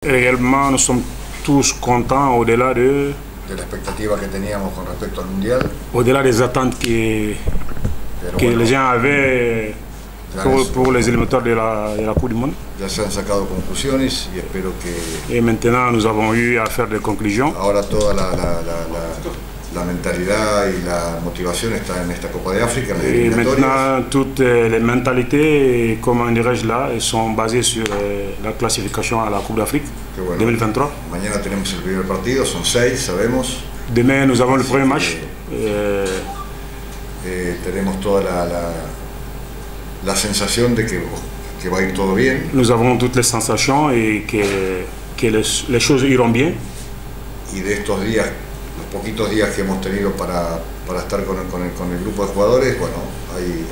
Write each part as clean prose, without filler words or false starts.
Réellement, nous sommes tous contents au-delà de la expectativa que teníamos con respecto al Mundial. Au-delà des attentes que les gens avaient pour les éliminatoires de la Coupe du Monde. Ya se han sacado conclusiones y espero que... Et maintenant, nous avons eu à faire des conclusions. Ahora toda la mentalidad y la motivación está en esta Copa de África. Et maintenant, toutes les mentalités, comment dirais-je là, sont basées sur la classification à la Coupe d'Afrique 2023. Mañana tenemos el primer partido, son 6, sabemos. Demain, nous avons le premier match. Tenemos toda la sensación de que va a ir todo bien. Nous avons toutes les sensations et que les choses iront bien. Y de estos días, los poquitos días que hemos tenido para estar con el grupo de jugadores, bueno,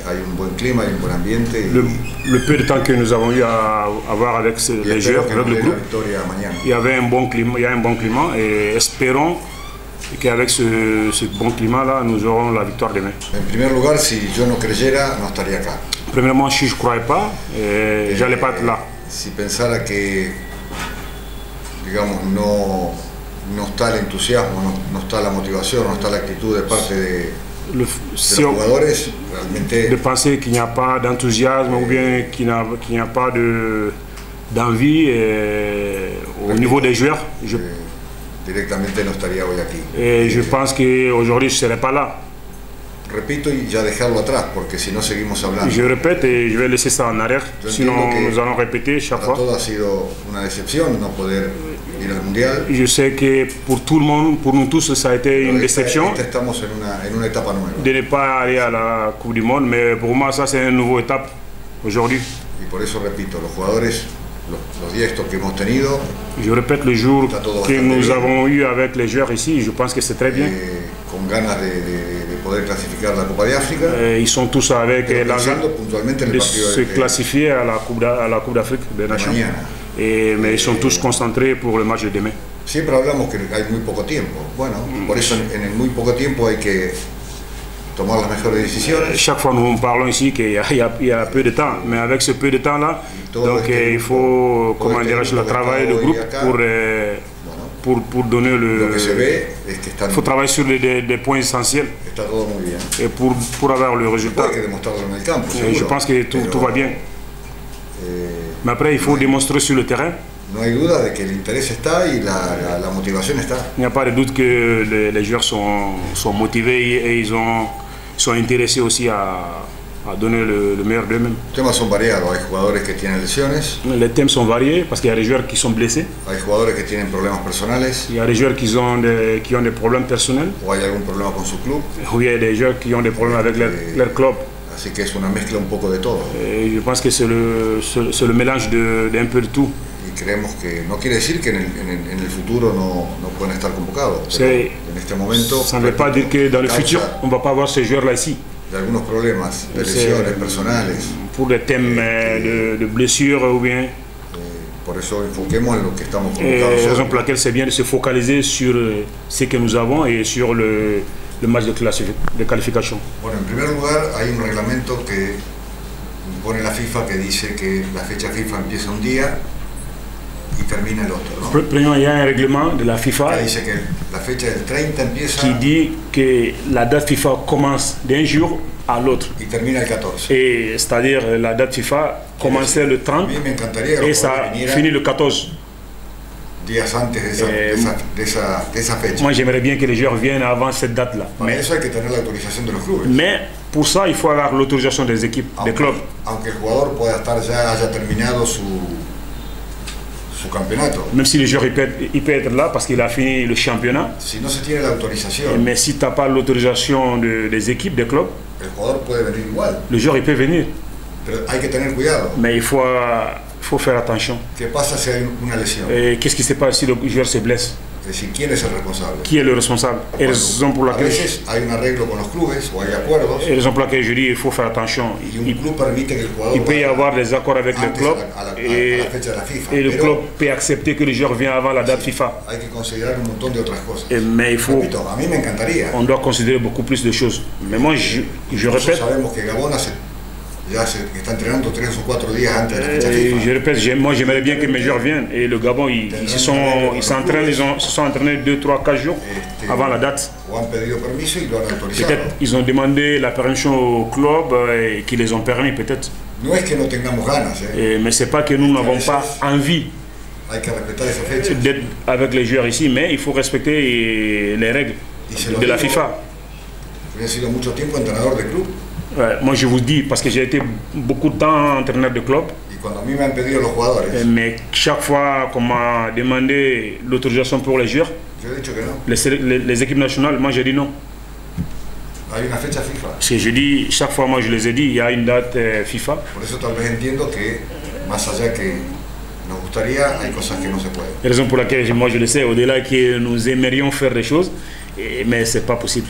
hay un buen clima, hay un buen ambiente. Le peu de temps que nous avons eu à avoir avec les joueurs, avec le groupe, il y avait un bon climat, il y a un bon climat et espérons qu'avec ce bon climat-là, nous aurons la victoire demain. En primer lugar, si yo no creyera, no estaría acá. Premièrement, si je ne croyais pas, j'allais pas être là. Si pensara que, digamos, no está el entusiasmo, no está la motivación, no está la actitud de parte de los jugadores, realmente... De penser qu'il n'y a pas d'enthousiasme ou bien qu'il n'y a pas d'envie au niveau des joueurs. Directamente no estaría hoy aquí. Et je pense qu'aujourd'hui, je ne serai pas là. Repito y ya dejarlo atrás, porque si no seguimos hablando. Je répète et je vais laisser ça en arrière, sinon nous allons répéter chaque fois. Para todo ha sido una decepción no poder ir al Mundial. Je sais que pour tout le monde, pour nous tous, ça a été une déception Estamos en una etapa nueva. De ne pas aller à la Coupe du Monde, mais pour moi, ça c'est une nouvelle étape aujourd'hui. Y por eso repito, los jugadores, los días estos que hemos tenido. Je répète le jour que nous avons eu avec les joueurs ici, je pense que c'est très bien. Con ganas de poder clasificar la Copa de África. Ils sont tous avec l'enjeu de se classifier à la Coupe d'Afrique des Nations. Mais ils sont tous concentrés pour le match de demain. Siempre hablamos que hay muy poco tiempo. Bueno, por eso en el muy poco tiempo hay que tomar las mejores decisiones. Chaque fois nous parlons ici qu'il y a peu de temps, mais avec ce peu de temps là, donc il faut, comment dirais-je, le travail de groupe pour donner le... Il faut travailler sur des points essentiels et pour avoir le résultat. Et je pense que tout va bien. Mais après, il faut démontrer sur le terrain. No hay duda de que el interés está y la motivación está. Il n'y a pas de doute que les joueurs sont motivés et ils sont intéressés aussi à donner le meilleur d'eux-mêmes. Los temas son variados, hay jugadores que tienen lesiones. Les thèmes sont variés parce qu'il y a des joueurs qui sont blessés. Hay jugadores que tienen problemas personales. Il y a des joueurs qui ont des problèmes personnels. O hay algún problema con su club. Ou il y a des joueurs qui ont des problèmes avec leur club. Así que es una mezcla un poco de todo. Et je pense que c'est le mélange d'un peu de tout. Y creemos que no quiere decir que en el futuro no pueden estar convocados. Pero en este momento. Ça ne veut pas dire que dans le futur on ne va pas avoir ces joueurs-là ici. De algunos problemas, de lesiones personales. Pour des thèmes de blessures ou bien. Por eso enfoquemos en lo que estamos convocados. La raison pour laquelle c'est bien de se focaliser sur ce que nous avons et sur le match de qualification. Bueno, en primer lugar hay un reglamento que impone la FIFA que dice que la fecha FIFA empieza un día y termina el otro, ¿no? Premièrement, il y a un règlement de la FIFA qui dit que la date FIFA commence d'un jour à l'autre. Y termina el 14. Et c'est-à-dire la date FIFA commençait le 30 et ça finit le 14. Días antes de esa fecha. Moi, j'aimerais bien que les joueurs viennent avant cette date-là. Para eso hay que tener la autorización de los clubes. Mais pour ça, il faut avoir l'autorisation des équipes, des clubs. Aunque el jugador pueda estar haya terminado su campeonato. Même si le joueur il peut être là parce qu'il a fini le championnat. Si no se tiene la autorización. Mais si tu n'as pas l'autorisation des équipes, des clubs, el jugador puede venir igual. Le joueur il peut venir. Pero hay que tener cuidado. Mais il faut faire attention. ¿Qué pasa si hay una lesión? Qu'est-ce qui se passe si le joueur se blesse? Es decir, ¿quién es el responsable? Qui est le responsable? Et raison pour laquelle a veces hay un arreglo con los clubes o hay acuerdos. Et raison pour laquelle je dis il faut faire attention. Il peut y avoir des accords avec le club et le club peut accepter que le joueur vienne avant la date FIFA. Hay que considerar un montón de otras cosas. Mais il faut. Repito, a mí me encantaría. On doit considérer beaucoup plus de choses. Mais moi je répète. Sabemos que Gabon ya se está entrenando 3 o 4 días antes de la fecha FIFA. Je répète, moi j'aimerais bien que mes joueurs viennent. Et le Gabon, ils se sont entraînés 2, 3, 4 jours avant la date. Peut-être ils ont demandé la permission au club et qu'ils les ont permis peut-être. No es que no tengamos ganas, mais c'est pas que nous n'avons pas envie d'être avec les joueurs ici, mais il faut respecter les règles de la FIFA. Ouais, moi je vous dis, parce que j'ai été beaucoup de temps entraîneur de club. Mais chaque fois qu'on m'a demandé l'autorisation pour les joueurs, les équipes nationales, moi j'ai dit non. Parce que je dis, chaque fois moi je les ai dit, il y a une date FIFA. La raison pour laquelle moi je le sais, au-delà que nous aimerions faire des choses, mais c'est pas possible.